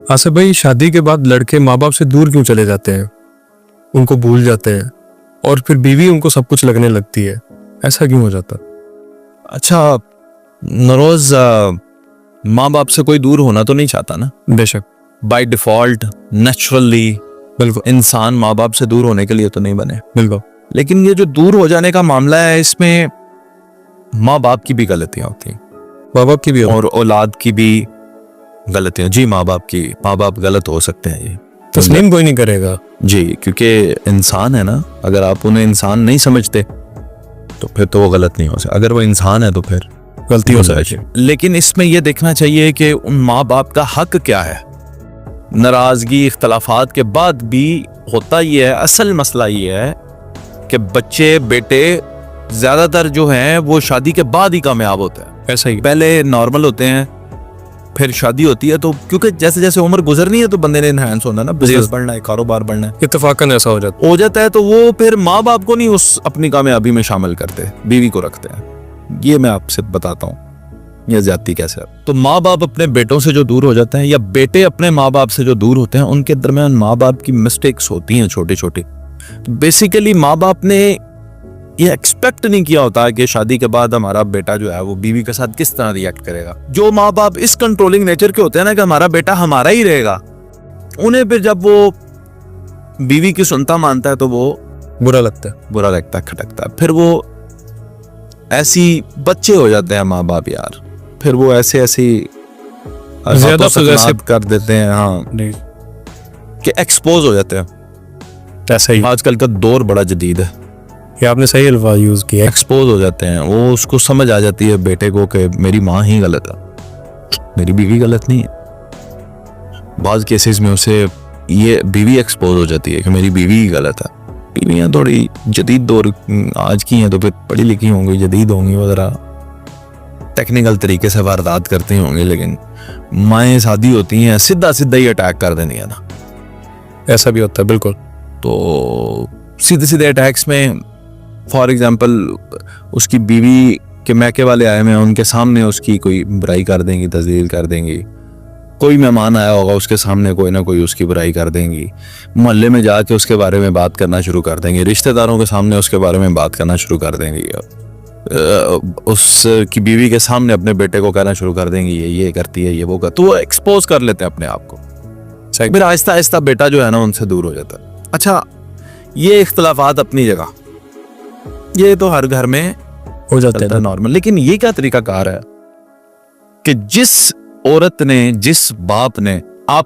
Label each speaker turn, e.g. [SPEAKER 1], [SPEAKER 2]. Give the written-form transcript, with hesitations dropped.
[SPEAKER 1] आसिफ भाई, शादी के बाद लड़के माँ बाप से दूर क्यों चले जाते हैं? उनको भूल जाते हैं और फिर बीवी उनको सब कुछ लगने लगती है। ऐसा क्यों हो जाता?
[SPEAKER 2] अच्छा नरोज, माँ बाप से कोई दूर होना तो नहीं चाहता ना।
[SPEAKER 1] बेशक।
[SPEAKER 2] बाय डिफॉल्ट नेचुरली
[SPEAKER 1] बिल्कुल
[SPEAKER 2] इंसान माँ बाप से दूर होने के लिए तो नहीं बने।
[SPEAKER 1] बिल्कुल।
[SPEAKER 2] लेकिन ये जो दूर हो जाने का मामला है, इसमें माँ बाप की भी गलतियां होती हैं
[SPEAKER 1] माँ बाप की भी
[SPEAKER 2] और औलाद की भी गलतियां। जी, माँ बाप गलत हो सकते हैं। ये
[SPEAKER 1] तस्लीम कोई नहीं करेगा
[SPEAKER 2] जी, क्योंकि इंसान है ना। अगर आप उन्हें इंसान नहीं समझते तो फिर तो वो गलत नहीं हो सकता। अगर वो इंसान है तो फिर
[SPEAKER 1] गलती हो सकती है।
[SPEAKER 2] लेकिन इसमें यह देखना चाहिए कि उन माँ बाप का हक क्या है। नाराजगी इख्तलाफात के बाद भी होता ही है। असल मसला ये है कि बच्चे बेटे ज्यादातर जो हैं वो शादी के बाद ही कामयाब होते हैं।
[SPEAKER 1] ऐसा ही।
[SPEAKER 2] पहले नॉर्मल होते हैं, फिर शादी होती है तो क्योंकि जैसे जैसे उम्र गुजरनी है तो बंदे ने इनहैंस होना ना, बिजनेस बढ़ना है, कारोबार बढ़ना है,
[SPEAKER 1] इत्तेफाकन ऐसा हो जाता
[SPEAKER 2] है तो वो फिर माँ बाप को नहीं उस अपनी कामयाबी में शामिल करते, बीवी को रखते हैं। ये मैं आपसे बताता हूँ ये ज्यादती कैसे है। तो माँ बाप अपने बेटों से जो दूर हो जाते हैं या बेटे अपने माँ बाप से जो दूर होते हैं, उनके दरमियान माँ बाप की मिस्टेक्स होती हैं छोटी छोटी। बेसिकली माँ बाप ने ये एक्सपेक्ट नहीं किया होता कि शादी के बाद हमारा बेटा जो है वो बीवी के साथ किस तरह रिएक्ट करेगा। जो माँ बाप इस कंट्रोलिंग नेचर के होते हैं ना कि हमारा बेटा हमारा ही रहेगा, उन्हें फिर जब वो बीवी की सुनता मानता है तो वो
[SPEAKER 1] बुरा लगता
[SPEAKER 2] है, खटकता है। फिर वो ऐसी बच्चे हो जाते हैं माँ बाप यार, फिर वो ऐसी
[SPEAKER 1] ज्यादा
[SPEAKER 2] सख्त कर देते हैं। हाँ, कि एक्सपोज हो जाते हैं।
[SPEAKER 1] ऐसा ही।
[SPEAKER 2] आजकल का दौर बड़ा जदीद है।
[SPEAKER 1] ये आपने सही अल्फाज यूज किया।
[SPEAKER 2] एक्सपोज हो जाते हैं, वो उसको समझ आ जाती है बेटे को कि मेरी माँ ही गलत है, मेरी बीवी गलत नहीं है। बाज केसेस में उसे ये बीवी एक्सपोज हो जाती है कि मेरी बीवी ही गलत है। बीवियाँ थोड़ी जदीद दौर आज की हैं तो फिर पढ़ी लिखी होंगी, जदीद होंगी, वगैरह टेक्निकल तरीके से वारदात करती होंगी, लेकिन माएँ शादी होती हैं सीधा ही अटैक कर देनी है ना।
[SPEAKER 1] ऐसा भी होता है बिल्कुल।
[SPEAKER 2] तो सीधे अटैक्स में फॉर एग्जाम्पल उसकी बीवी के मैके वाले आए हुए हैं, उनके सामने उसकी कोई बुराई कर देंगी, तज़लील कर देंगी। कोई मेहमान आया होगा उसके सामने कोई ना कोई उसकी बुराई कर देंगी। मोहल्ले में जाके उसके बारे में बात करना शुरू कर देंगे, रिश्तेदारों के सामने उसके बारे में बात करना शुरू कर देंगी। उसकी बीवी के सामने अपने बेटे को कहना शुरू कर देंगी ये करती है, ये वो कर। तो वो एक्सपोज कर लेते हैं अपने आप को। फिर आहिस्ता आहिस्ता बेटा जो है ना उनसे दूर हो जाता है। अच्छा, ये इख्तलाफात अपनी जगह, ये तो हर घर में
[SPEAKER 1] हो जाता है
[SPEAKER 2] नॉर्मल। लेकिन ये क्या तरीका कार है कि जिस औरत ने, जिस बाप ने आप